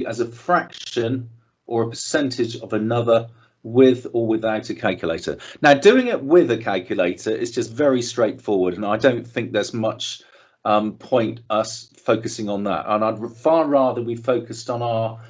as a fraction or a percentage of another with or without a calculator. Now, doing it with a calculator is just very straightforward, and I don't think there's much point us focusing on that. And I'd far rather we focused on our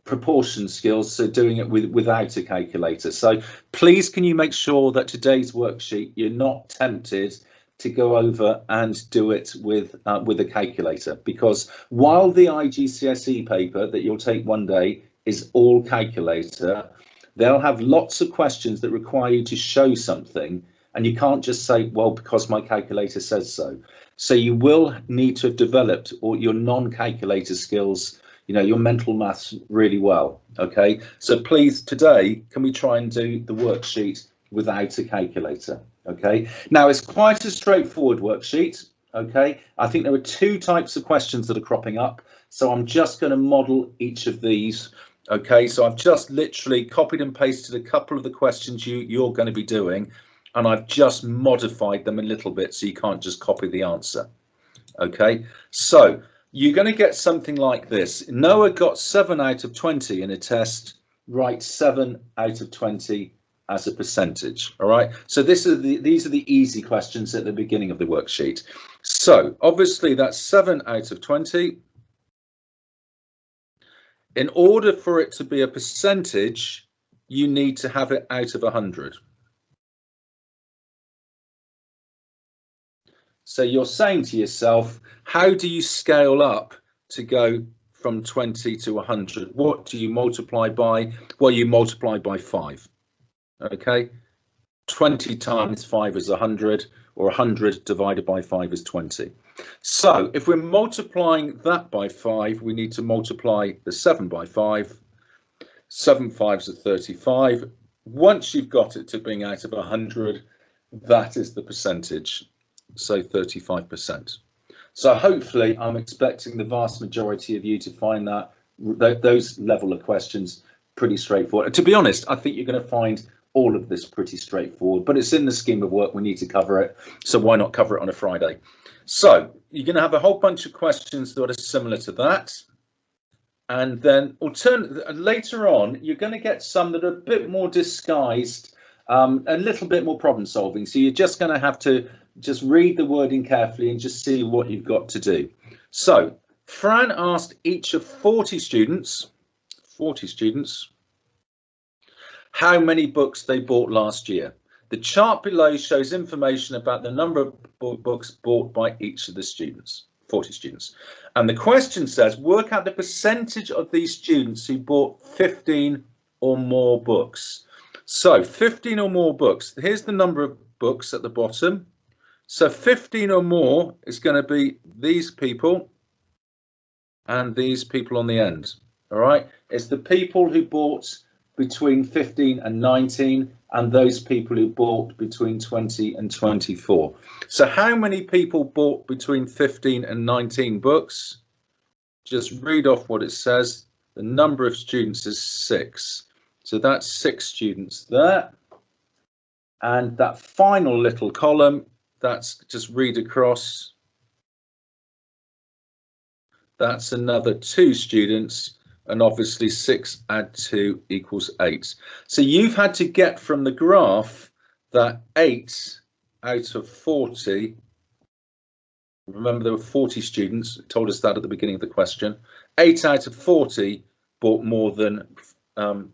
proportion skills, so doing it without a calculator. So please, can you make sure that today's worksheet you're not tempted to go over and do it with a calculator, because while the IGCSE paper that you'll take one day is all calculator, they'll have lots of questions that require you to show something, and you can't just say, well, because my calculator says so. So you will need to have developed all your non-calculator skills, you know, your mental maths really well. Okay, so please today, can we try and do the worksheet without a calculator? Okay, now it's quite a straightforward worksheet. Okay, I think there are two types of questions that are cropping up, so I'm just going to model each of these. Okay, so I've just literally copied and pasted a couple of the questions you're going to be doing, and I've just modified them a little bit so you can't just copy the answer. Okay, so you're going to get something like this. Noah got 7 out of 20 in a test. Write 7 out of 20 as a percentage. All right, so these are the easy questions at the beginning of the worksheet. So obviously that's 7 out of 20. In order for it to be a percentage, you need to have it out of 100. So you're saying to yourself, how do you scale up to go from 20 to 100? What do you multiply by? Well, you multiply by 5. Okay, 20 times 5 is 100, or 100 divided by 5 is 20. So if we're multiplying that by 5, we need to multiply the 7 by 5. 7 5s are 35. Once you've got it to being out of 100, that is the percentage. So 35%. So hopefully I'm expecting the vast majority of you to find that those level of questions pretty straightforward. And to be honest, I think you're going to find all of this pretty straightforward, but it's in the scheme of work, we need to cover it, so why not cover it on a Friday? So you're going to have a whole bunch of questions that are similar to that, and then later on you're going to get some that are a bit more disguised, a little bit more problem solving, so you're just going to have to just read the wording carefully and just see what you've got to do. So Fran asked each of 40 students how many books they bought last year. The chart below shows information about the number of books bought by each of the students, 40 students. And the question says, work out the percentage of these students who bought 15 or more books. So 15 or more books, here's the number of books at the bottom. So 15 or more is going to be these people and these people on the end. All right, it's the people who bought between 15 and 19, and those people who bought between 20 and 24. So how many people bought between 15 and 19 books? Just read off what it says. The number of students is 6. So that's 6 students there. And that final little column, that's just read across. That's another 2 students. And obviously 6 add 2 equals 8. So you've had to get from the graph that 8 out of 40, remember there were 40 students, it told us that at the beginning of the question, 8 out of 40 bought more than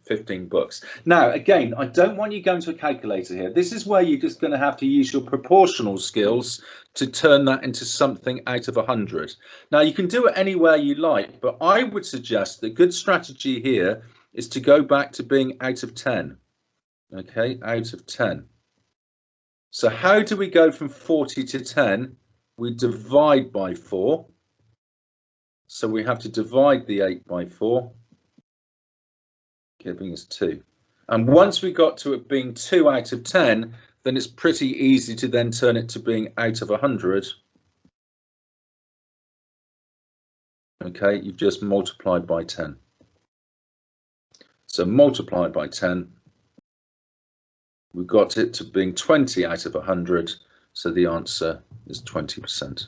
15 books. Now, again, I don't want you going to a calculator here. This is where you're just going to have to use your proportional skills to turn that into something out of 100. Now, you can do it anywhere you like, but I would suggest the good strategy here is to go back to being out of 10. Okay, out of 10. So how do we go from 40 to 10? We divide by 4. So we have to divide the 8 by 4. Giving us 2. And once we got to it being 2 out of 10, then it's pretty easy to then turn it to being out of 100. Okay, you've just multiplied by 10. So multiplied by 10, we've got it to being 20 out of 100. So the answer is 20%.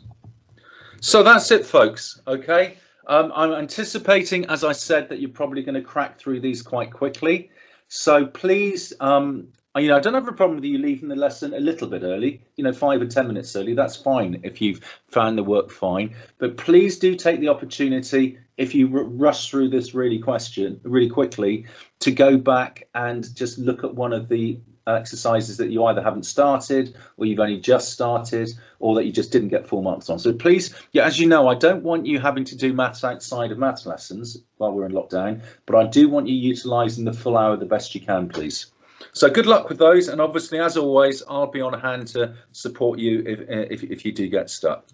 So that's it, folks. Okay. I'm anticipating, as I said, that you're probably going to crack through these quite quickly. So please, you know, I don't have a problem with you leaving the lesson a little bit early, you know, 5 or 10 minutes early. That's fine if you've found the work fine. But please do take the opportunity, if you rush through this really quickly, to go back and just look at one of the exercises that you either haven't started, or you've only just started, or that you just didn't get full marks on. So please, yeah, as you know, I don't want you having to do maths outside of maths lessons while we're in lockdown, but I do want you utilising the full hour the best you can, please. So good luck with those, and obviously, as always, I'll be on hand to support you if you do get stuck.